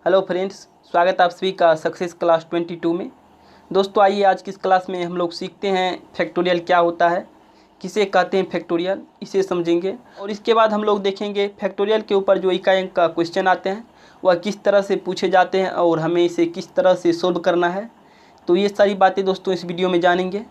Hello friends, स्वागत है आप सभी का सक्सेस क्लास 22 में। दोस्तों आइए आज की इस क्लास में हम लोग सीखते हैं फैक्टोरियल क्या होता है, किसे कहते हैं फैक्टोरियल, इसे समझेंगे। और इसके बाद हम लोग देखेंगे फैक्टोरियल के ऊपर जो इकाई अंक का क्वेश्चन आते हैं वह किस तरह से पूछे जाते हैं और हमें इसे किस तरह से सोल्व करना है। तो ये सारी बातें दोस्तों इस वीडियो में जानेंगे।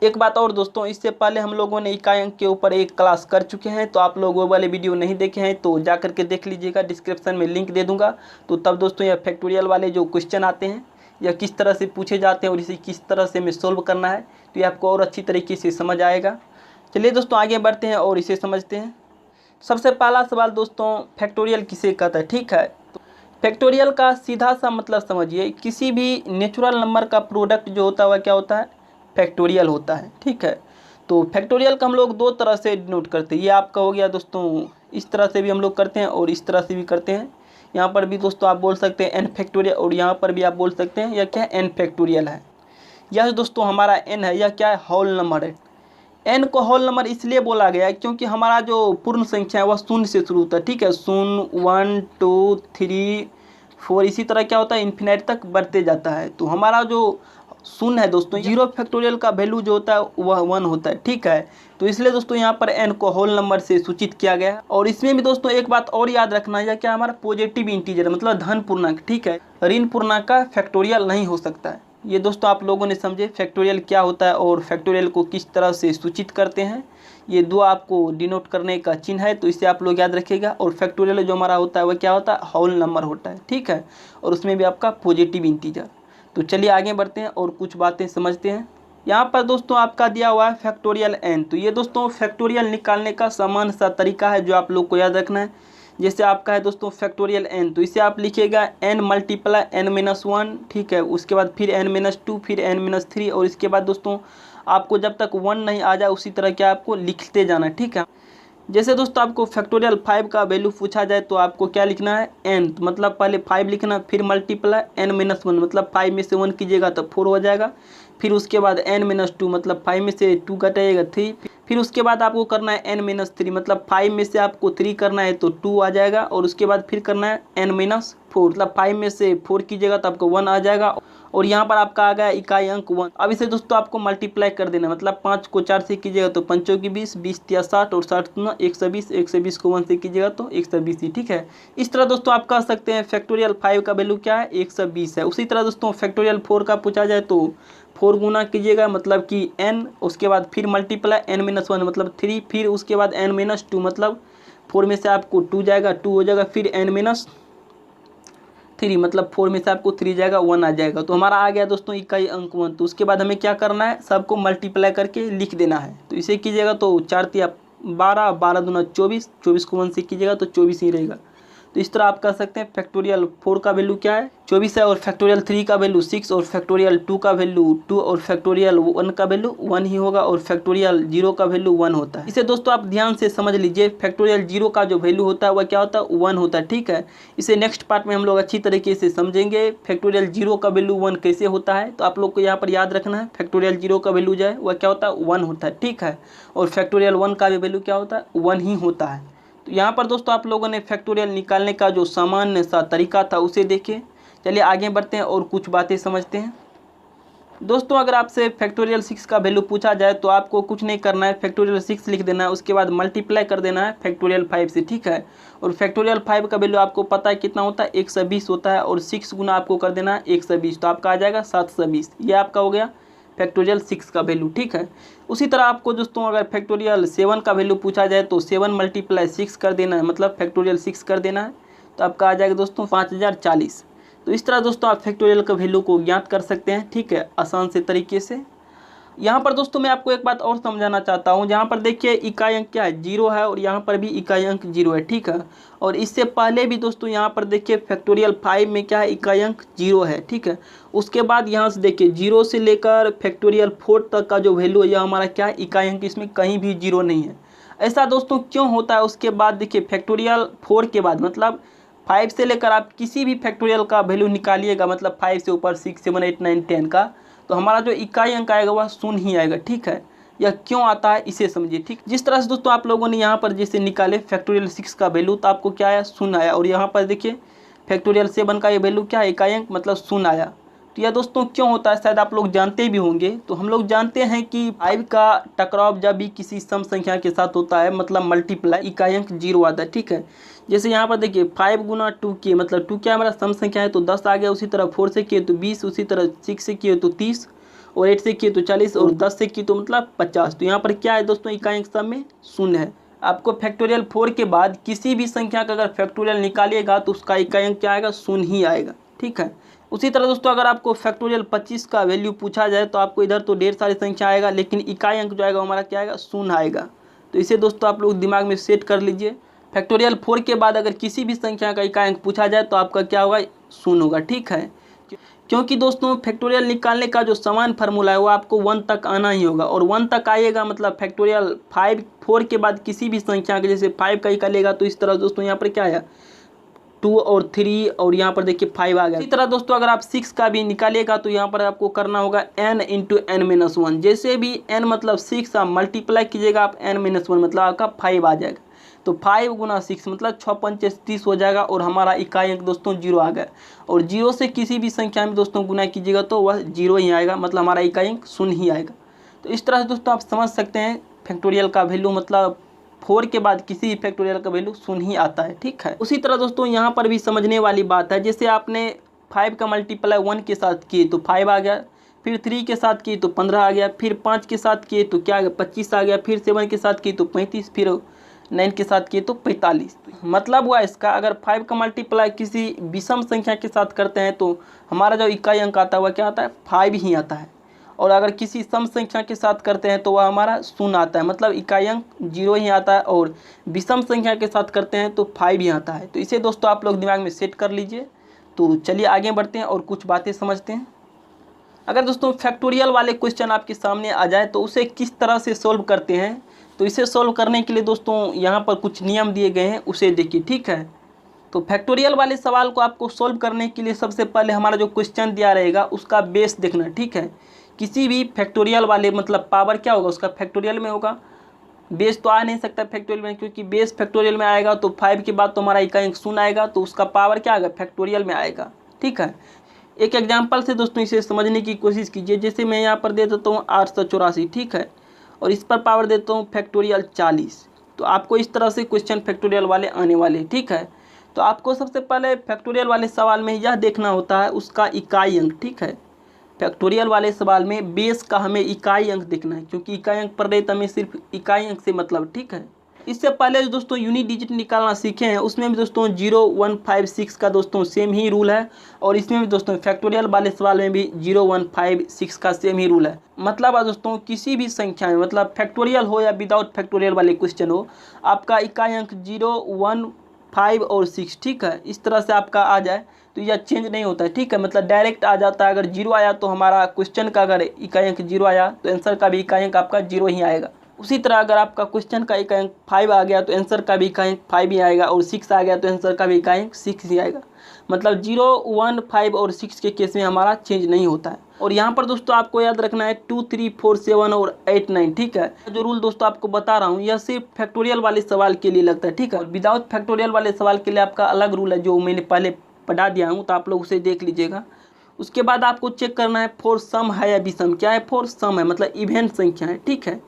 एक बात और दोस्तों, इससे पहले हम लोगों ने इकाई अंक के ऊपर एक क्लास कर चुके हैं, तो आप लोग वो वाले वीडियो नहीं देखे हैं तो जा करके देख लीजिएगा, डिस्क्रिप्शन में लिंक दे दूंगा। तो तब दोस्तों यह फैक्टोरियल वाले जो क्वेश्चन आते हैं या किस तरह से पूछे जाते हैं और इसे किस तरह से हमें सोल्व करना है तो ये आपको और अच्छी तरीके से समझ आएगा। चलिए दोस्तों आगे बढ़ते हैं और इसे समझते हैं। सबसे पहला सवाल दोस्तों, फैक्टोरियल किसे कहता है। ठीक है, तो फैक्टोरियल का सीधा सा मतलब समझिए, किसी भी नेचुरल नंबर का प्रोडक्ट जो होता है वह क्या होता है, फैक्टोरियल होता है। ठीक है, तो फैक्टोरियल का हम लोग दो तरह से डिनोट करते हैं। ये आपका हो गया दोस्तों, इस तरह से भी हम लोग करते हैं और इस तरह से भी करते हैं। यहाँ पर भी दोस्तों आप बोल सकते हैं एन फैक्टोरियल और यहाँ पर भी आप बोल सकते हैं यह क्या है, एन फैक्टोरियल है। यह दोस्तों हमारा एन है, यह क्या है, होल नंबर है। एन को होल नंबर इसलिए बोला गया है क्योंकि हमारा जो पूर्ण संख्या है वह शून्य से शुरू होता है। ठीक है, 0 1 2 3 4 इसी तरह क्या होता है, इन्फिनाइट तक बढ़ते जाता है। तो हमारा जो शून्य है दोस्तों, जीरो फैक्टोरियल का वैल्यू जो होता है वह 1 होता है। ठीक है, तो इसलिए दोस्तों यहाँ पर एन को होल नंबर से सूचित किया गया है। और इसमें भी दोस्तों एक बात और याद रखना है, क्या हमारा पॉजिटिव इंटीजर मतलब धन पूर्णांक। ठीक है, ऋण पूर्णांक का फैक्टोरियल नहीं हो सकता है। ये दोस्तों आप लोगों ने समझे फैक्टोरियल क्या होता है और फैक्टोरियल को किस तरह से सूचित करते हैं। ये दो आपको डिनोट करने का चिन्ह है, तो इसे आप लोग याद रखिएगा। और फैक्टोरियल जो हमारा होता है वह क्या होता है, होल नंबर होता है। ठीक है, और उसमें भी आपका पॉजिटिव इंटीजर। तो चलिए आगे बढ़ते हैं और कुछ बातें समझते हैं। यहाँ पर दोस्तों आपका दिया हुआ है फैक्टोरियल एन। तो ये दोस्तों फैक्टोरियल निकालने का सामान्य सा तरीका है जो आप लोग को याद रखना है। जैसे आपका है दोस्तों फैक्टोरियल एन, तो इसे आप लिखिएगा एन मल्टीप्लाई एन माइनस 1। ठीक है, उसके बाद फिर एन माइनस 2, फिर एन माइनस 3 और इसके बाद दोस्तों आपको जब तक 1 नहीं आ जाए उसी तरह क्या आपको लिखते जाना है। ठीक है, जैसे दोस्तों आपको फैक्टोरियल 5 का वैल्यू पूछा जाए तो आपको क्या लिखना है, एन मतलब पहले 5 लिखना, फिर मल्टीप्लाई एन माइनस 1 मतलब 5 में से 1 कीजिएगा तो 4 हो जाएगा। फिर उसके बाद एन माइनस 2 मतलब 5 में से 2 घटाइएगा 3। फिर उसके बाद आपको करना है एन माइनस 3 मतलब 5 में से आपको 3 करना है तो 2 आ जाएगा। और उसके बाद फिर करना है एन माइनस 4 मतलब 5 में से 4 कीजिएगा तो आपको 1 आ जाएगा। और यहाँ पर आपका आ गया इकाई अंक 1। अब इसे दोस्तों आपको मल्टीप्लाई कर देना, मतलब 5 को 4 से कीजिएगा तो 5 की 20, 20 या 60 और 60 दूना 120, 120 को 1 से कीजिएगा तो 120 ही। ठीक है, इस तरह दोस्तों आप कह सकते हैं फैक्टोरियल 5 का वैल्यू क्या है, 120 है। उसी तरह दोस्तों फैक्टोरियल 4 का पूछा जाए तो 4 गुना कीजिएगा मतलब कि n, उसके बाद फिर मल्टीप्लाई n माइनस 1 मतलब 3, फिर उसके बाद n माइनस 2 मतलब 4 में से आपको 2 जाएगा, 2 हो जाएगा, फिर n माइनस 3 मतलब 4 में से आपको 3 जाएगा, 1 आ जाएगा। तो हमारा आ गया दोस्तों इकाई अंक 1। तो उसके बाद हमें क्या करना है, सबको मल्टीप्लाई करके लिख देना है। तो इसे कीजिएगा तो 4 तिया 12, 12 दूना 24, 24 को 1 से कीजिएगा तो 24 ही रहेगा। तो इस तरह आप कह सकते हैं फैक्टोरियल 4 का वैल्यू क्या है, 24 है। और फैक्टोरियल 3 का वैल्यू 6 और फैक्टोरियल 2 का वैल्यू 2 और फैक्टोरियल 1 का वैल्यू 1 ही होगा और फैक्टोरियल 0 का वैल्यू 1 होता है। इसे दोस्तों आप ध्यान से समझ लीजिए, फैक्टोरियल 0 का जो वैल्यू होता है वह क्या होता है, 1 होता है। ठीक है, इसे नेक्स्ट पार्ट में हम लोग अच्छी तरीके से समझेंगे फैक्टोरियल 0 का वैल्यू 1 कैसे होता है। तो आप लोग को यहाँ पर याद रखना है फैक्टोरियल 0 का वैल्यू जो है वह क्या होता है, 1 होता है। ठीक है, और फैक्टोरियल 1 का भी वैल्यू क्या होता है, 1 ही होता है। तो यहाँ पर दोस्तों आप लोगों ने फैक्टोरियल निकालने का जो सामान्य सा तरीका था उसे देखें। चलिए आगे बढ़ते हैं और कुछ बातें समझते हैं। दोस्तों अगर आपसे फैक्टोरियल 6 का वैल्यू पूछा जाए तो आपको कुछ नहीं करना है, फैक्टोरियल 6 लिख देना है, उसके बाद मल्टीप्लाई कर देना है फैक्टोरियल 5 से। ठीक है, और फैक्टोरियल 5 का वैल्यू आपको पता है कितना होता है, 120 होता है। और 6 गुना आपको कर देना है 120, तो आपका आ जाएगा 720। ये आपका हो गया फैक्टोरियल 6 का वैल्यू। ठीक है, उसी तरह आपको दोस्तों अगर फैक्टोरियल 7 का वैल्यू पूछा जाए तो 7 मल्टीप्लाई 6 कर देना है, मतलब फैक्टोरियल 6 कर देना है, तो आपका आ जाएगा दोस्तों 5040। तो इस तरह दोस्तों आप फैक्टोरियल का वैल्यू को ज्ञात कर सकते हैं। ठीक है, आसान से तरीके से। यहाँ पर दोस्तों मैं आपको एक बात और समझाना चाहता हूँ। यहाँ पर देखिए इकाई अंक क्या है, 0 है और यहाँ पर भी इकाई अंक 0 है। ठीक है, और इससे पहले भी दोस्तों यहाँ पर देखिए फैक्टोरियल 5 में क्या है, इकाई अंक 0 है। ठीक है, उसके बाद यहाँ से देखिए 0 से लेकर फैक्टोरियल 4 तक का जो वैल्यू है यह हमारा क्या है, इकाई अंक, इसमें कहीं भी 0 नहीं है। ऐसा दोस्तों क्यों होता है, उसके बाद देखिए फैक्टोरियल 4 के बाद मतलब 5 से लेकर आप किसी भी फैक्टोरियल का वैल्यू निकालिएगा, मतलब 5 से ऊपर 6 7 8 9 10 का, तो हमारा जो इकाई अंक आएगा वह 0 ही आएगा। ठीक है, यह क्यों आता है इसे समझिए। ठीक, जिस तरह से दोस्तों आप लोगों ने यहाँ पर जैसे निकाले फैक्टोरियल 6 का वैल्यू तो आपको क्या आया, 0 आया। और यहाँ पर देखिए फैक्टोरियल 7 का ये वैल्यू क्या है, इकाई अंक मतलब शून्य आया। तो यह दोस्तों क्यों होता है शायद आप लोग जानते भी होंगे। तो हम लोग जानते हैं कि 5 का टकराव जब भी किसी सम संख्या के साथ होता है मतलब मल्टीप्लाई, इकाई अंक 0 आता है, ठीक है। जैसे यहाँ पर देखिए 5 गुना 2k मतलब 2k हमारा सम संख्या है तो 10 आ गया। उसी तरह 4 से किए तो 20, उसी तरह 6 से किए तो 30 और 8 से किए तो 40 और 10 से किए तो मतलब 50। तो यहाँ पर क्या है दोस्तों, इकाई अंक सम में शून्य है। आपको फैक्टोरियल 4 के बाद किसी भी संख्या का अगर फैक्टोरियल निकालिएगा तो उसका इकाई अंक क्या आएगा, शून्य ही आएगा, ठीक है। उसी तरह दोस्तों अगर आपको फैक्टोरियल 25 का वैल्यू पूछा जाए तो आपको इधर तो ढेर सारी संख्या आएगा लेकिन इकाई अंक जो आएगा हमारा क्या आएगा, शून्य आएगा। तो इसे दोस्तों आप लोग दिमाग में सेट कर लीजिए। फैक्टोरियल 4 के बाद अगर किसी भी संख्या का इकाई अंक पूछा जाए तो आपका क्या होगा, शून्य होगा, ठीक है। क्योंकि दोस्तों फैक्टोरियल निकालने का जो समान फार्मूला है वो आपको 1 तक आना ही होगा और 1 तक आएगा मतलब फैक्टोरियल 4 के बाद किसी भी संख्या के जैसे 5 का निकालेगा तो इस तरह दोस्तों यहाँ पर क्या आया 2 और 3 और यहाँ पर देखिए 5 आ गया। इसी तरह दोस्तों अगर आप 6 का भी निकालेगा तो यहाँ पर आपको करना होगा n इंटू n-1। जैसे भी n मतलब 6 आप मल्टीप्लाई कीजिएगा आप n-1 मतलब आपका 5 आ जाएगा। तो 5 गुना 6 मतलब 6 पंचे 30 हो जाएगा और हमारा इकाई अंक दोस्तों 0 आ गया। और 0 से किसी भी संख्या में दोस्तों गुना कीजिएगा तो वह 0 ही आएगा मतलब हमारा इकाई अंक शून्य ही आएगा। तो इस तरह से दोस्तों आप समझ सकते हैं फैक्टोरियल का वैल्यू मतलब 4 के बाद किसी भी फैक्टोरियल का वैल्यू शून्य ही आता है, ठीक है। उसी तरह दोस्तों यहाँ पर भी समझने वाली बात है, जैसे आपने 5 का मल्टीप्लाई 1 के साथ किए तो 5 आ गया, फिर 3 के साथ किए तो 15 आ गया, फिर 5 के साथ किए तो क्या आ गया 25 आ गया, फिर 7 के साथ किए तो 35, फिर 9 के साथ किए तो 45। मतलब हुआ इसका अगर 5 का मल्टीप्लाई किसी विषम संख्या के साथ करते हैं तो हमारा जो इकाई अंक आता है वह क्या आता है, 5 ही आता है। और अगर किसी सम संख्या के साथ करते हैं तो वह हमारा शून्य आता है मतलब इकाई अंक 0 ही आता है। और विषम संख्या के साथ करते हैं तो 5 ही आता है। तो इसे दोस्तों आप लोग दिमाग में सेट कर लीजिए। तो चलिए आगे बढ़ते हैं और कुछ बातें समझते हैं। अगर दोस्तों फैक्टोरियल वाले क्वेश्चन आपके सामने आ जाए तो उसे किस तरह से सोल्व करते हैं, तो इसे सोल्व करने के लिए दोस्तों यहाँ पर कुछ नियम दिए गए हैं, उसे देखिए, ठीक है। तो फैक्टोरियल वाले सवाल को आपको सोल्व करने के लिए सबसे पहले हमारा जो क्वेश्चन दिया रहेगा उसका बेस देखना, ठीक है। किसी भी फैक्टोरियल वाले मतलब पावर क्या होगा उसका फैक्टोरियल में होगा, बेस तो आ नहीं सकता फैक्टोरियल में, क्योंकि बेस फैक्टोरियल में आएगा तो 5 के बाद तो हमारा इकाई अंक शून्य आएगा तो उसका पावर क्या आएगा, फैक्टोरियल में आएगा, ठीक है। एक एग्जाम्पल से दोस्तों इसे समझने की कोशिश कीजिए। जैसे मैं यहाँ पर दे देता हूँ 884, ठीक है, और इस पर पावर देता हूँ फैक्टोरियल 40। तो आपको इस तरह से क्वेश्चन फैक्टोरियल वाले आने वाले, ठीक है। तो आपको सबसे पहले फैक्टोरियल वाले सवाल में यह देखना होता है उसका इकाई अंक, ठीक है। फैक्टोरियल वाले सवाल में बेस का हमें इकाई अंक देखना है, क्योंकि इकाई अंक पर रहे तो हमें सिर्फ इकाई अंक से मतलब, ठीक है। इससे पहले जो दोस्तों यूनिट डिजिट निकालना सीखे हैं उसमें भी दोस्तों 0, 1, 5, 6 का दोस्तों सेम ही रूल है। और इसमें भी दोस्तों फैक्टोरियल वाले सवाल में भी 0, 1, 5, 6 का सेम ही रूल है। मतलब दोस्तों किसी भी संख्या में मतलब फैक्टोरियल हो या विदाउट फैक्टोरियल वाले क्वेश्चन हो, आपका इकाई अंक 0, 1, 5 और 6, ठीक है, इस तरह से आपका आ जाए तो यह चेंज नहीं होता है, ठीक है। मतलब डायरेक्ट आ जाता है। अगर 0 आया तो हमारा क्वेश्चन का अगर इकाई अंक 0 आया तो आंसर का भी इकाई अंक आपका 0 ही आएगा। उसी तरह अगर आपका क्वेश्चन का इकाई अंक 5 आ गया तो आंसर का भी इकाई अंक 5 ही आएगा, और 6 आ गया तो आंसर का भी इकाई अंक 6 ही आएगा। मतलब 0, 1, 5 और 6 के केस में हमारा चेंज नहीं होता है। और यहाँ पर दोस्तों आपको याद रखना है 2, 3, 4, 7 और 8, 9, ठीक है। जो रूल दोस्तों आपको बता रहा हूँ यह सिर्फ फैक्टोरियल वाले सवाल के लिए लगता है, ठीक है। और विदाउट फैक्टोरियल वाले सवाल के लिए आपका अलग रूल है जो मैंने पहले पढ़ा दिया हूँ, तो आप लोग उसे देख लीजिएगा। उसके बाद आपको चेक करना है फोर सम है या विषम। क्या है, फोर सम है मतलब इवेन संख्या है, ठीक है।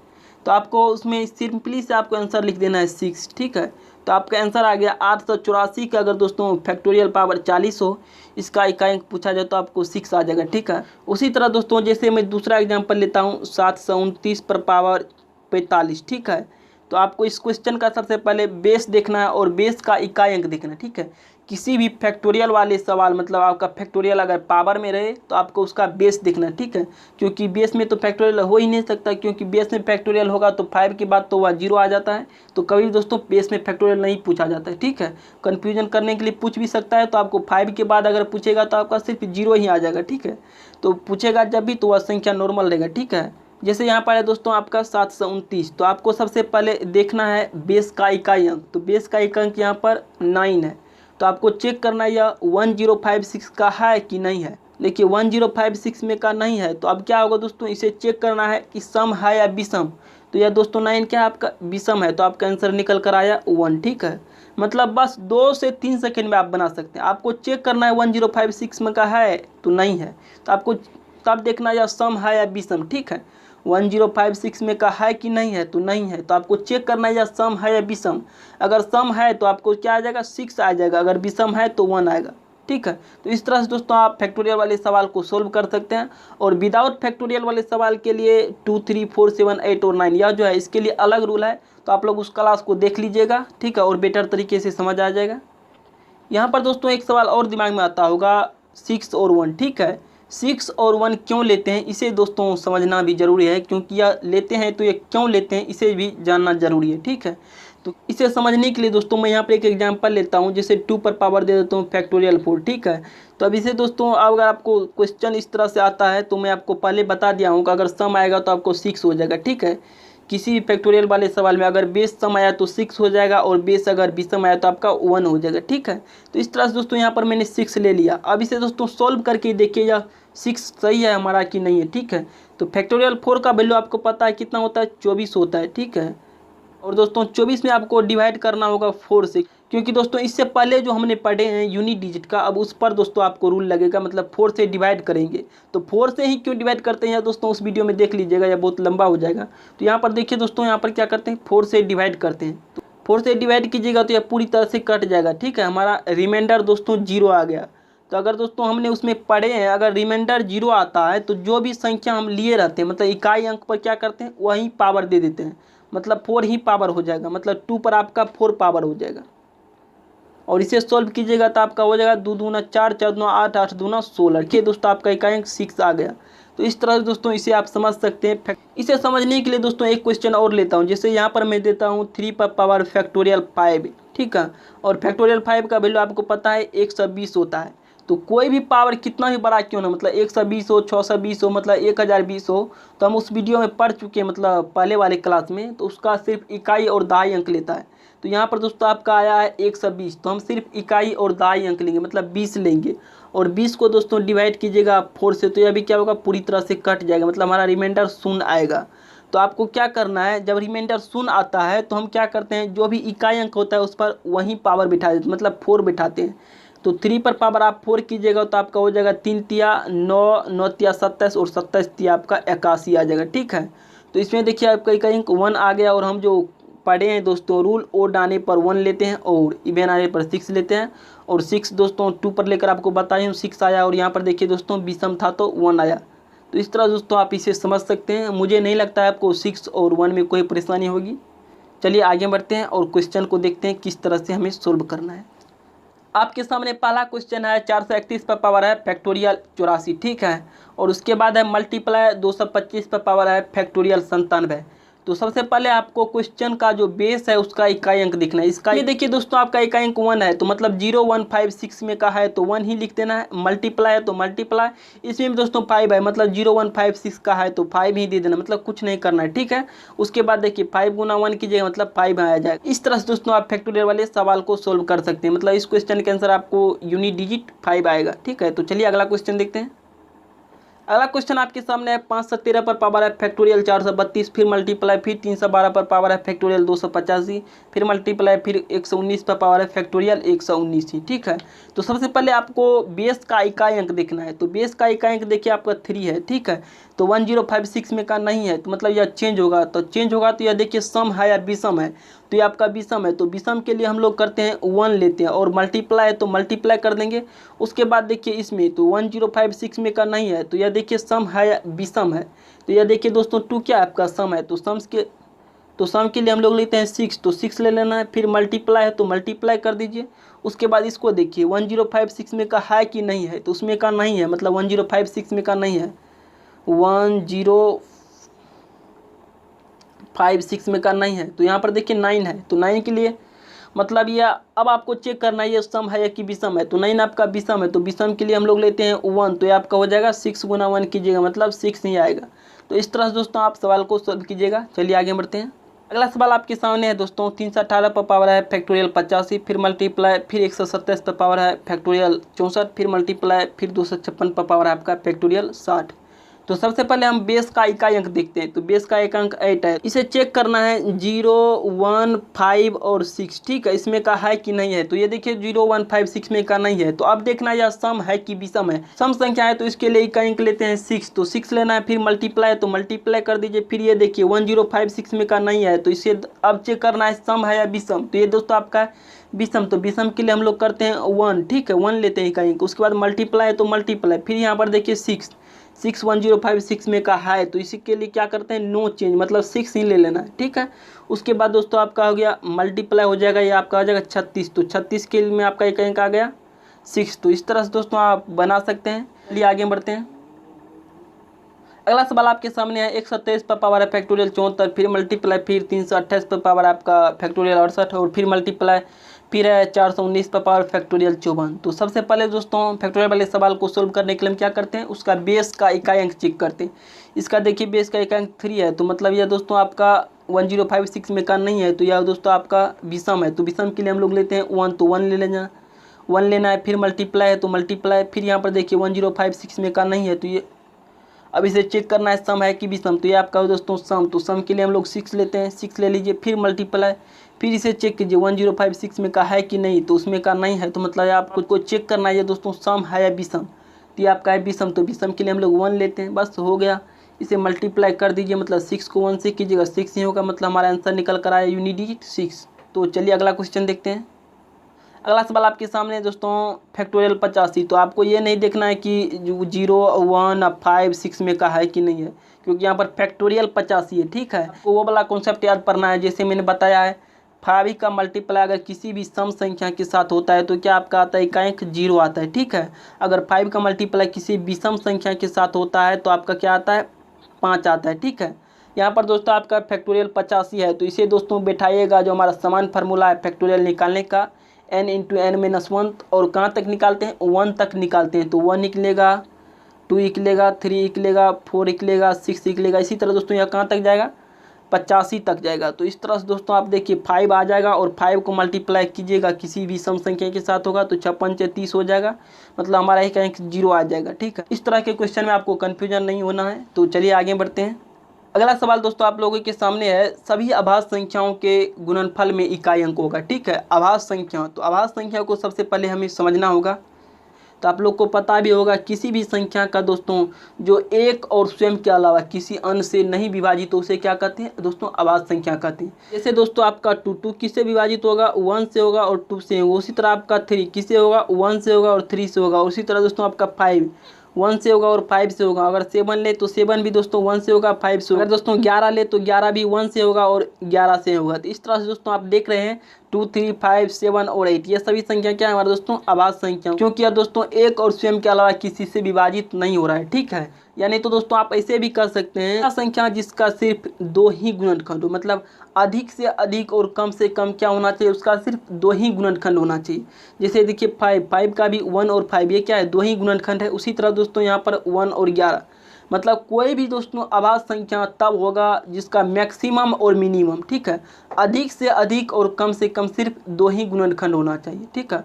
तो आपको उसमें सिंपली से आपको आंसर लिख देना है 6, ठीक है। तो आपका आंसर आ गया 884 का अगर दोस्तों फैक्टोरियल पावर 40 हो, इसका इकाई अंक पूछा जाए तो आपको 6 आ जाएगा, ठीक है। उसी तरह दोस्तों जैसे मैं दूसरा एग्जांपल लेता हूँ 729 पर पावर 45, ठीक है। तो आपको इस क्वेश्चन का सबसे पहले बेस देखना है और बेस का इकाई अंक देखना है, ठीक है। किसी भी फैक्टोरियल वाले सवाल मतलब आपका फैक्टोरियल अगर पावर में रहे तो आपको उसका बेस देखना है, ठीक है। क्योंकि बेस में तो फैक्टोरियल हो ही नहीं सकता, क्योंकि बेस में फैक्टोरियल होगा तो 5 के बाद तो वह 0 आ जाता है। तो कभी दोस्तों बेस में फैक्टोरियल नहीं पूछा जाता है, ठीक है। कन्फ्यूजन करने के लिए पूछ भी सकता है, तो आपको 5 के बाद अगर पूछेगा तो आपका सिर्फ 0 ही आ जाएगा, ठीक है। तो पूछेगा जब भी तो वह संख्या नॉर्मल रहेगा, ठीक है। जैसे यहाँ पर है दोस्तों आपका 729, तो आपको सबसे पहले देखना है बेस का इकाई अंक। तो बेस का इकाई अंक यहाँ पर 9 है। तो आपको चेक करना है यह 1056 का है कि नहीं है। देखिए 1056 में का नहीं है, तो अब क्या होगा दोस्तों, इसे चेक करना है कि सम है या विषम। तो यह दोस्तों 9 क्या है आपका विषम है, तो आपका आंसर निकल कर आया 1, ठीक है। मतलब बस 2 से 3 सेकंड में आप बना सकते हैं। आपको चेक करना है 1056 में का है तो नहीं है, तो आपको तब देखना या सम है या विषम, ठीक है। 1056 में का है कि नहीं है तो नहीं है, तो आपको चेक करना है या सम है या विषम। अगर सम है तो आपको क्या आ जाएगा 6 आ जाएगा, अगर विषम है तो 1 आएगा, ठीक है। तो इस तरह से दोस्तों आप फैक्टोरियल वाले सवाल को सोल्व कर सकते हैं। और विदाउट फैक्टोरियल वाले सवाल के लिए 2, 3, 4, 7, 8 और 9 यह जो है इसके लिए अलग रूल है, तो आप लोग उस क्लास को देख लीजिएगा, ठीक है, और बेटर तरीके से समझ आ जाएगा। यहाँ पर दोस्तों एक सवाल और दिमाग में आता होगा 6 और 1, ठीक है। 6 और 1 क्यों लेते हैं इसे दोस्तों समझना भी ज़रूरी है, क्योंकि यह लेते हैं तो ये क्यों लेते हैं इसे भी जानना ज़रूरी है, ठीक है। तो इसे समझने के लिए दोस्तों मैं यहाँ पर एक एग्जांपल लेता हूँ, जैसे 2 पर पावर दे देता हूँ फैक्टोरियल 4, ठीक है। तो अब इसे दोस्तों अगर आपको क्वेश्चन इस तरह से आता है तो मैं आपको पहले बता दिया हूँ कि अगर सम आएगा तो आपको 6 हो जाएगा, ठीक है। किसी भी फैक्टोरियल वाले सवाल में अगर बेस सम आया तो 6 हो जाएगा और बेस अगर विषम आया तो आपका 1 हो जाएगा, ठीक है। तो इस तरह से दोस्तों यहाँ पर मैंने 6 ले लिया। अब इसे दोस्तों सॉल्व करके देखिए यह 6 सही है हमारा कि नहीं है, ठीक है। तो फैक्टोरियल 4 का वैल्यू आपको पता है कितना होता है, 24 होता है, ठीक है। और दोस्तों 24 में आपको डिवाइड करना होगा 4 से, क्योंकि दोस्तों इससे पहले जो हमने पढ़े हैं यूनिट डिजिट का, अब उस पर दोस्तों आपको रूल लगेगा, मतलब 4 से डिवाइड करेंगे। तो 4 से ही क्यों डिवाइड करते हैं दोस्तों उस वीडियो में देख लीजिएगा, या बहुत लंबा हो जाएगा। तो यहाँ पर देखिए दोस्तों, यहाँ पर क्या करते हैं 4 से डिवाइड करते हैं। तो 4 से डिवाइड कीजिएगा तो यह पूरी तरह से कट जाएगा, ठीक है। हमारा रिमाइंडर दोस्तों 0 आ गया। तो अगर दोस्तों हमने उसमें पढ़े हैं अगर रिमाइंडर 0 आता है तो जो भी संख्या हम लिए रहते हैं मतलब इकाई अंक पर क्या करते हैं वहीं पावर दे देते हैं, मतलब 4 ही पावर हो जाएगा, मतलब 2 पर आपका 4 पावर हो जाएगा। और इसे सॉल्व कीजिएगा तो आपका हो जाएगा 2 दूना 4, 4 दूना 8, 8 दूना 16, ठीक है दोस्तों, आपका इकाई अंक 6 आ गया। तो इस तरह से दोस्तों इसे आप समझ सकते हैं। इसे समझने के लिए दोस्तों एक क्वेश्चन और लेता हूँ, जैसे यहाँ पर मैं देता हूँ 3 पर पावर फैक्टोरियल 5, ठीक है। और फैक्टोरियल 5 का वैल्यू आपको पता है 120 होता है। तो कोई भी पावर कितना भी बड़ा क्यों ना, मतलब 120 हो, 620 हो, मतलब 1020 हो, तो हम उस वीडियो में पढ़ चुके हैं मतलब पहले वाले क्लास में, तो उसका सिर्फ इकाई और दहाई अंक लेता है। तो यहाँ पर दोस्तों आपका आया है 120, तो हम सिर्फ इकाई और दहाई अंक लेंगे, मतलब 20 लेंगे। और 20 को दोस्तों डिवाइड कीजिएगा 4 से, तो यह भी क्या होगा पूरी तरह से कट जाएगा, मतलब हमारा रिमाइंडर 0 आएगा। तो आपको क्या करना है, जब रिमाइंडर 0 आता है तो हम क्या करते हैं जो भी इकाई अंक होता है उस पर वहीं पावर बिठा देते हैं, मतलब 4 बिठाते हैं। तो 3 पर पावर आप 4 कीजिएगा तो आपका हो जाएगा 3 तिया 9, 9 तिया 27 और 27 तिया आपका 81 आ जाएगा, ठीक है। तो इसमें देखिए आपका इकाई अंक 1 आ गया। और हम जो पढ़े हैं दोस्तों रूल, ओड आने पर 1 लेते हैं और इवन आने पर 6 लेते हैं। और 6 दोस्तों 2 पर लेकर आपको बताया हूँ 6 आया, और यहाँ पर देखिए दोस्तों विषम था तो 1 आया। तो इस तरह दोस्तों आप इसे समझ सकते हैं। मुझे नहीं लगता है आपको 6 और 1 में कोई परेशानी होगी। चलिए आगे बढ़ते हैं और क्वेश्चन को देखते हैं किस तरह से हमें सोल्व करना है। आपके सामने पहला क्वेश्चन है 431 पर पावर है फैक्टोरियल 84, ठीक है। और उसके बाद है मल्टीप्लाई 225 पर पावर है फैक्टोरियल 97। तो सबसे पहले आपको क्वेश्चन का जो बेस है उसका इकाई अंक लिखना है। इसका ये देखिए दोस्तों आपका इकाई अंक 1 है, तो मतलब 0156 में का है तो 1 ही लिख देना है। मल्टीप्लाई है तो मल्टीप्लाई, इसमें भी दोस्तों 5 है, मतलब 0156 का है तो 5 ही दे देना, मतलब कुछ नहीं करना है, ठीक है। उसके बाद देखिए 5 गुना 1 कीजिएगा मतलब 5 आया जाएगा। इस तरह से दोस्तों आप फैक्टोरियल वाले सवाल को सोल्व कर सकते हैं, मतलब इस क्वेश्चन के आंसर आपको यूनिट डिजिट 5 आएगा, ठीक है। तो चलिए अगला क्वेश्चन देखते हैं। अगला क्वेश्चन आपके सामने है 513 पर पावर है फैक्टोरियल 432, फिर मल्टीप्लाई, फिर 312 पर पावर है फैक्टोरियल 285, फिर मल्टीप्लाई, फिर 119 पर पावर है फैक्टोरियल 119, ठीक है। तो सबसे पहले आपको बेस का इकाई अंक देखना है। तो बेस का इकाई अंक देखिए आपका 3 है, ठीक है। तो 1056 में का नहीं है, तो मतलब यह चेंज होगा। तो चेंज होगा तो यह देखिए सम है या विषम है, तो ये आपका विषम है। तो विषम के लिए हम लोग करते हैं 1 लेते हैं, और मल्टीप्लाई है तो मल्टीप्लाई कर देंगे। उसके बाद देखिए इसमें तो 1056 में का नहीं है, तो यह देखिए सम है या विषम है। तो यह देखिए दोस्तों 2 क्या है आपका सम है, तो सम के लिए हम लोग लेते हैं 6, तो 6 ले लेना है। फिर मल्टीप्लाई है तो मल्टीप्लाई कर दीजिए। उसके बाद इसको देखिए 1056 में का है कि नहीं है, तो उसमें का नहीं है, मतलब 1056 में का नहीं है, 1056 में का नहीं है। तो यहाँ पर देखिए 9 है, तो 9 के लिए मतलब यह अब आपको चेक करना है ये सम है या कि विषम है। तो 9 आपका विषम है, तो विषम के लिए हम लोग लेते हैं 1, तो ये आपका हो जाएगा 6 गुना 1 कीजिएगा मतलब 6 ही आएगा। तो इस तरह से दोस्तों आप सवाल को सॉल्व कीजिएगा। चलिए आगे बढ़ते हैं। अगला सवाल आपके सामने है दोस्तों 318 पर पावर है फैक्टोरियल 85, फिर मल्टीप्लाई, फिर 127 पर पावर है फैक्टोरियल 64, फिर मल्टीप्लाई, फिर 256 पर पावर है आपका फैक्टोरियल 60। तो सबसे पहले हम बेस का इकाई अंक देखते हैं। तो बेस का एक अंक 8 है, इसे चेक करना है 0, 1, 5 और 6, ठीक है। इसमें का है कि नहीं है, तो ये देखिए 0, 1, 5, 6 में का नहीं है। तो अब देखना यह सम है कि विषम है। सम संख्या है तो इसके लिए इकाई अंक लेते हैं 6, तो 6 लेना है, फिर मल्टीप्लाई, तो मल्टीप्लाई कर दीजिए। फिर ये देखिए 1056 में का नहीं है, तो इसे अब चेक करना है सम है या विषम। तो ये दोस्तों आपका विषम, तो विषम के लिए हम लोग करते हैं 1, ठीक है, 1 लेते हैं इकाई अंक। उसके बाद मल्टीप्लाई, तो मल्टीप्लाई, फिर यहाँ पर देखिए 6, 1056 में का है, तो इसी के लिए क्या करते हैं नो चेंज, मतलब 6 ही ले लेना है, ठीक है। उसके बाद दोस्तों आपका हो गया मल्टीप्लाई हो जाएगा, ये आपका हो जाएगा 36, तो 36 के लिए में आपका एक अंक आ गया 6। तो इस तरह से दोस्तों आप बना सकते हैं। चलिए आगे बढ़ते हैं। अगला सवाल आपके सामने है 127 पर पावर है फैक्टोरियल 74, फिर मल्टीप्लाई, फिर 328 पर पावर आपका फैक्टोरियल 68 और फिर मल्टीप्लाई, फिर है 419 पर पावर फैक्टोरियल 54। तो सबसे पहले दोस्तों फैक्टोरियल वाले सवाल को सोल्व करने के लिए हम क्या करते हैं, उसका बेस का इकाई अंक चेक करते हैं। इसका देखिए बेस का इकाई अंक 3 है, तो मतलब यह दोस्तों आपका 1056 में का नहीं है, तो यह दोस्तों आपका विषम है। तो विषम के लिए हम लोग लेते हैं 1, तो 1 ले लेना, 1 लेना है। फिर मल्टीप्लाई है, तो मल्टीप्लाई, फिर यहाँ पर देखिए 1056 में का नहीं है, तो ये अब इसे चेक करना है सम है कि विषम। तो ये आपका दोस्तों सम, तो सम के लिए हम लोग 6 लेते हैं, 6 ले लीजिए। फिर मल्टीप्लाई, फिर इसे चेक कीजिए 1056 में का है कि नहीं, तो उसमें का नहीं है, तो मतलब आपको को चेक करना है ये दोस्तों सम है या विषम। तो ये आपका है विषम, तो विषम के लिए हम लोग 1 लेते हैं, बस हो गया। इसे मल्टीप्लाई कर दीजिए, मतलब 6 को 1 से कीजिएगा 6 ही होगा, मतलब हमारा आंसर निकल कर आया यूनिट 6। तो चलिए अगला क्वेश्चन देखते हैं। अगला सवाल आपके सामने है दोस्तों फैक्टोरियल 85। तो आपको ये नहीं देखना है कि 0, 1, 5, 6 में का है कि नहीं है, क्योंकि यहाँ पर फैक्टोरियल 85 है, ठीक है। तो वो वाला कॉन्सेप्ट याद करना है, जैसे मैंने बताया है 5 का मल्टीप्लाई अगर किसी भी सम संख्या के साथ होता है तो क्या आपका आता है इकाई अंक 0 आता है, ठीक है। अगर 5 का मल्टीप्लाई किसी विषम संख्या के साथ होता है तो आपका क्या आता है 5 आता है, ठीक है। यहाँ पर दोस्तों आपका फैक्टोरियल 85 है, तो इसे दोस्तों बैठाइएगा जो हमारा समान फार्मूला है फैक्टोरियल निकालने का, n × n-1, और कहाँ तक निकालते हैं 1 तक निकालते हैं। तो 1 निकलेगा, 2 निकलेगा, 3 निकलेगा, 4 निकलेगा, 6 निकलेगा। इसी तरह दोस्तों यह कहाँ तक जाएगा 85 तक जाएगा। तो इस तरह से दोस्तों आप देखिए 5 आ जाएगा और 5 को मल्टीप्लाई कीजिएगा किसी भी सम संख्या के साथ होगा, तो 56 × 30 हो जाएगा, मतलब हमारा एक अंक 0 आ जाएगा, ठीक है। इस तरह के क्वेश्चन में आपको कन्फ्यूजन नहीं होना है। तो चलिए आगे बढ़ते हैं। अगला सवाल दोस्तों आप लोगों के सामने है, सभी अभाज्य संख्याओं के गुणनफल में इकाई अंक होगा, ठीक है। अभाज्य संख्या, तो अभाज्य संख्या को सबसे पहले हमें समझना होगा। तो आप लोग को पता भी होगा किसी भी संख्या का दोस्तों जो एक और स्वयं के अलावा किसी अन्य से नहीं विभाजित, तो उसे क्या कहते हैं दोस्तों अभाज्य संख्या कहते हैं। जैसे दोस्तों आपका 2 किससे विभाजित होगा 1 से होगा और 2 से होगा। उसी तरह आपका 3 किससे होगा 1 से होगा और 3 से होगा। उसी तरह दोस्तों आपका 5 1 से होगा और 5 से होगा। अगर 7 ले तो 7 भी दोस्तों 1 से होगा 5 से होगा। अगर दोस्तों 11 ले तो 11 भी 1 से होगा और 11 से होगा। तो इस तरह से दोस्तों आप देख रहे हैं 2, 3, 5, 7 और 8 ये सभी संख्या क्या है हमारे दोस्तों अभाज्य संख्या, क्योंकि यह दोस्तों एक और स्वयं के अलावा किसी से विभाजित नहीं हो रहा है, ठीक है। यानी तो दोस्तों आप ऐसे भी कर सकते हैं संख्या जिसका सिर्फ 2 ही गुणनखंड हो, मतलब अधिक से अधिक और कम से कम क्या होना चाहिए उसका सिर्फ 2 ही गुणनखंड होना चाहिए। जैसे देखिए 5 का भी 1 और 5 ये क्या है 2 ही गुणनखंड है। उसी तरह दोस्तों यहाँ पर 1 और 11, मतलब कोई भी दोस्तों अभाज्य संख्या तब होगा जिसका मैक्सिमम और मिनिमम, ठीक है। अधिक से अधिक और कम से कम सिर्फ 2 ही गुणनखंड होना चाहिए, ठीक है।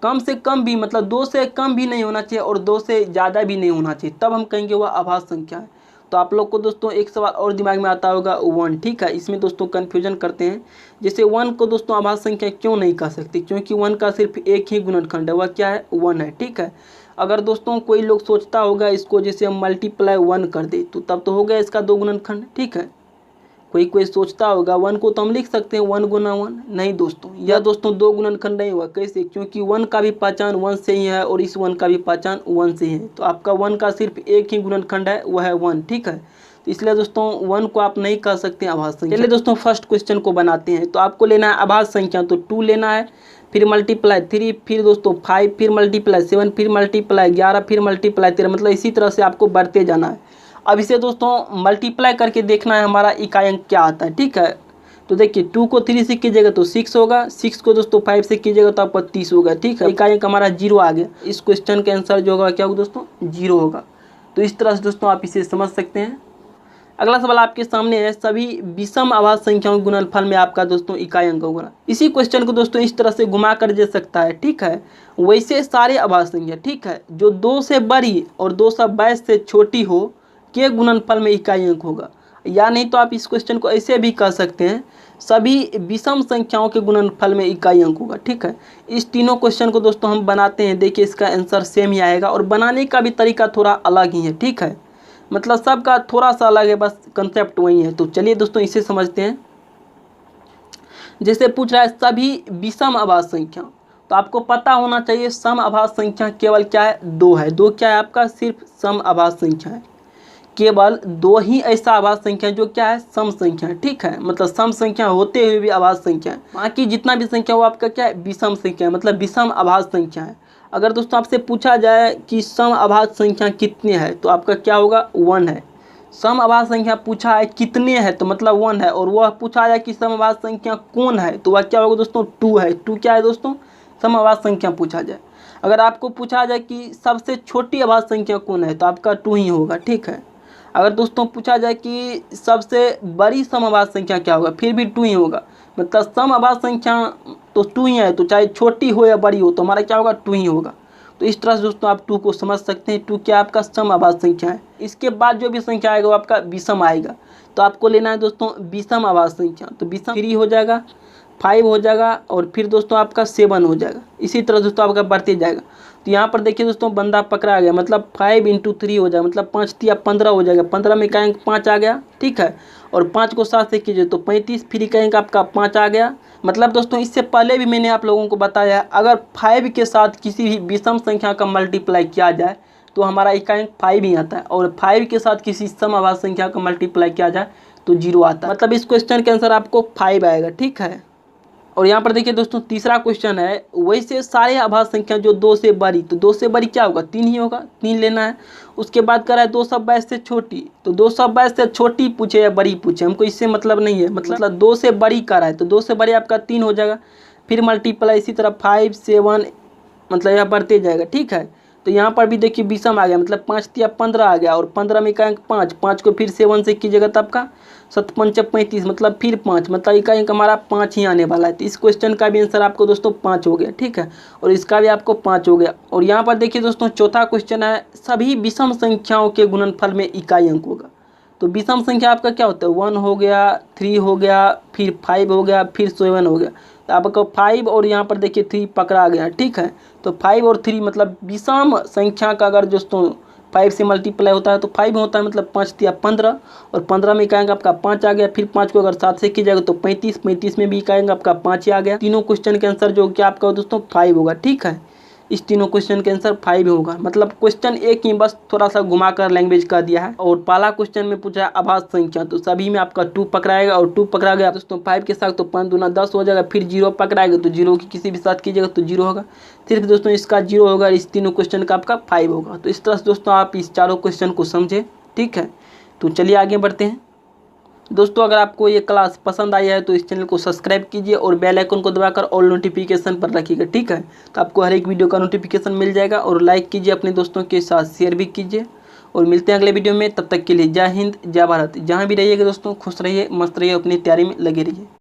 कम से कम भी मतलब 2 से कम भी नहीं होना चाहिए और 2 से ज़्यादा भी नहीं होना चाहिए, तब हम कहेंगे वह अभाज्य संख्या है। तो आप लोग को दोस्तों एक सवाल और दिमाग में आता होगा 1, ठीक है। इसमें दोस्तों कन्फ्यूजन करते हैं, जैसे 1 को दोस्तों अभाज्य संख्या क्यों नहीं कह सकते, क्योंकि 1 का सिर्फ एक ही गुणनखंड है, वह क्या है 1 है, ठीक है। अगर दोस्तों कोई लोग सोचता होगा इसको जैसे हम मल्टीप्लाई 1 कर दे तो तब तो हो गया इसका 2 गुणनखंड, ठीक है। कोई सोचता होगा 1 को तो हम लिख सकते हैं 1 गुना 1, नहीं दोस्तों यह दोस्तों 2 गुणनखंड नहीं हुआ। कैसे, क्योंकि 1 का भी पहचान 1 से ही है और इस 1 का भी पहचान 1 से ही है। तो आपका 1 का सिर्फ एक ही गुणनखंड है वह है 1, ठीक है। तो इसलिए दोस्तों 1 को आप नहीं कह सकते अभाज्य संख्या। चलिए दोस्तों फर्स्ट क्वेश्चन को बनाते हैं। तो आपको लेना है अभाज्य संख्या, तो 2 लेना है, फिर मल्टीप्लाई 3, फिर दोस्तों 5, फिर मल्टीप्लाई 7, फिर मल्टीप्लाई 11, फिर मल्टीप्लाई 13, मतलब इसी तरह से आपको बढ़ते जाना है। अब इसे दोस्तों मल्टीप्लाई करके देखना है हमारा इकाई अंक क्या आता है, ठीक है। तो देखिए 2 को 3 से कीजिएगा तो 6 होगा, 6 को दोस्तों 5 से कीजिएगा तो आपका 30 होगा, ठीक है। इकाई अंक हमारा 0 आ गया। इस क्वेश्चन के आंसर जो होगा क्या होगा दोस्तों 0 होगा। तो इस तरह से दोस्तों आप इसे समझ सकते हैं। अगला सवाल आपके सामने है, सभी विषम अभाज्य संख्याओं के गुणनफल में आपका दोस्तों इकाई अंक होगा। इसी क्वेश्चन को दोस्तों इस तरह से घुमा कर दे सकता है, ठीक है। वैसे सारे अभाज्य संख्या, ठीक है, जो 2 से बड़ी और 2 से 22 से छोटी हो के गुणनफल में इकाई अंक होगा। या नहीं तो आप इस क्वेश्चन को ऐसे भी कह सकते हैं, सभी विषम संख्याओं के गुणनफल में इकाई अंक होगा। ठीक है, इस तीनों क्वेश्चन को दोस्तों हम बनाते हैं। देखिए इसका आंसर सेम ही आएगा और बनाने का भी तरीका थोड़ा अलग ही है। ठीक है, मतलब सबका थोड़ा सा अलग है, बस कंसेप्ट वही है। तो चलिए दोस्तों इसे समझते हैं। जैसे पूछ रहा है सभी विषम अभाज्य संख्या, तो आपको पता होना चाहिए सम अभाज्य संख्या केवल क्या है, 2 है। 2 क्या है आपका, सिर्फ सम अभाज्य संख्या है। केवल 2 ही ऐसा अभाज्य संख्या है जो क्या है, सम संख्या है। ठीक है, मतलब सम संख्या होते हुए भी अभाज्य संख्या है। बाकी जितना भी संख्या वो आपका क्या है, विषम संख्या है, मतलब विषम अभाज्य संख्या है। अगर दोस्तों आपसे पूछा जाए कि सम अभाज्य संख्या कितने हैं, तो आपका क्या होगा, 1 है। सम अभाज्य संख्या पूछा है कितने हैं, तो मतलब 1 है। और वह पूछा जाए कि सम अभाज्य संख्या कौन है, तो वह क्या होगा दोस्तों, 2 है। 2 क्या है दोस्तों, सम अभाज्य संख्या पूछा जाए। अगर आपको पूछा जाए कि सबसे छोटी अभाज्य संख्या कौन है, तो आपका 2 ही होगा। ठीक है, अगर दोस्तों पूछा जाए कि सबसे बड़ी सम अभाज्य संख्या क्या होगा, फिर भी 2 ही होगा। मतलब सम अभाज्य संख्या तो 2 ही है, तो चाहे छोटी हो या बड़ी हो तो हमारा क्या होगा, 2 ही होगा। तो इस तरह से दोस्तों आप 2 को समझ सकते हैं। 2 क्या आपका सम अभाज्य संख्या है। इसके बाद जो भी संख्या आएगा वो आपका विषम आएगा। तो आपको लेना है दोस्तों विषम अभाज्य संख्या। तो विषम 3 हो जाएगा, 5 हो जाएगा और फिर दोस्तों आपका 7 हो जाएगा। इसी तरह दोस्तों आपका बढ़ते जाएगा। तो यहाँ पर देखिए दोस्तों बंदा पकड़ा गया, मतलब 5 × 3 हो जाएगा, मतलब 5 × 15 हो जाएगा। 15 में इकाई अंक 5 आ गया। ठीक है, और 5 को 7 से कीजिए तो 35, फिर इकाई अंक आपका 5 आ गया। मतलब दोस्तों इससे पहले भी मैंने आप लोगों को बताया, अगर 5 के साथ किसी भी विषम संख्या का मल्टीप्लाई किया जाए तो हमारा इकाई अंक 5 ही आता है, और 5 के साथ किसी सम अभाज्य संख्या का मल्टीप्लाई किया जाए तो 0 आता है। मतलब इस क्वेश्चन के आंसर आपको 5 आएगा। ठीक है, और यहाँ पर देखिए दोस्तों तीसरा क्वेश्चन है, वैसे सारे अभाज्य संख्या जो 2 से बड़ी, तो 2 से बड़ी क्या होगा, 3 ही होगा। 3 लेना है। उसके बाद कर रहा है 222 से छोटी, तो 222 से छोटी पूछे या बड़ी पूछे, हमको इससे मतलब नहीं है। मतलब 2 से बड़ी कर रहा है, तो 2 से बड़ी आपका 3 हो जाएगा। फिर मल्टीप्लाई इसी तरह 5, 7, मतलब यह बढ़ते जाएगा। ठीक है, तो यहाँ पर भी देखिए विषम आ गया, मतलब 5 × 15 आ गया, और 15 में इकाई अंक 5, 5 को फिर 7 से कीजिएगा तो आपका 7 × 5 = 35, मतलब फिर 5, मतलब इकाई अंक हमारा 5 ही आने वाला है। तो इस क्वेश्चन का भी आंसर आपको दोस्तों 5 हो गया। ठीक है, और इसका भी आपको 5 हो गया। और यहाँ पर देखिए दोस्तों चौथा क्वेश्चन है, सभी विषम संख्याओं के गुणनफल में इकाई अंक होगा। तो विषम संख्या आपका क्या होता है, 1 हो गया, 3 हो गया, फिर 5 हो गया, फिर 7 हो गया। तो आपको 5 और यहाँ पर देखिए 3 पकड़ा गया। ठीक है, तो 5 और 3 मतलब विषम संख्या का अगर दोस्तों 5 से मल्टीप्लाई होता है तो 5 होता है, मतलब 5 × 15, और 15 में इकाई अंक आपका 5 आ गया। फिर 5 को अगर 7 से कीजिएगा तो 35, 35 में भी इकाई अंक आपका 5 ही आ गया। तीनों क्वेश्चन के आंसर जो क्या आपका दोस्तों 5 होगा। ठीक है, इस तीनों क्वेश्चन के आंसर 5 होगा। मतलब क्वेश्चन एक ही, बस थोड़ा सा घुमाकर लैंग्वेज कर दिया है। और पहला क्वेश्चन में पूछा है अभाज्य संख्या, तो सभी में आपका 2 पकड़ाएगा, और 2 पकड़ा गया दोस्तों 5 के साथ तो 5 दूना 10 हो जाएगा। फिर 0 पकड़ाएगा तो 0 की किसी भी साथ कीजिएगा तो 0 होगा। सिर्फ दोस्तों इसका 0 होगा। इस तीनों क्वेश्चन का आपका 5 होगा। तो इस तरह से दोस्तों आप इस चारों क्वेश्चन को समझे। ठीक है, तो चलिए आगे बढ़ते हैं। दोस्तों अगर आपको ये क्लास पसंद आई है तो इस चैनल को सब्सक्राइब कीजिए और बेल आइकन को दबाकर ऑल नोटिफिकेशन पर रखिएगा। ठीक है, तो आपको हर एक वीडियो का नोटिफिकेशन मिल जाएगा। और लाइक कीजिए, अपने दोस्तों के साथ शेयर भी कीजिए। और मिलते हैं अगले वीडियो में, तब तक के लिए जय हिंद, जय भारत। जहाँ भी रहिएगा दोस्तों खुश रहिए, मस्त रहिए, अपनी तैयारी में लगे रहिए।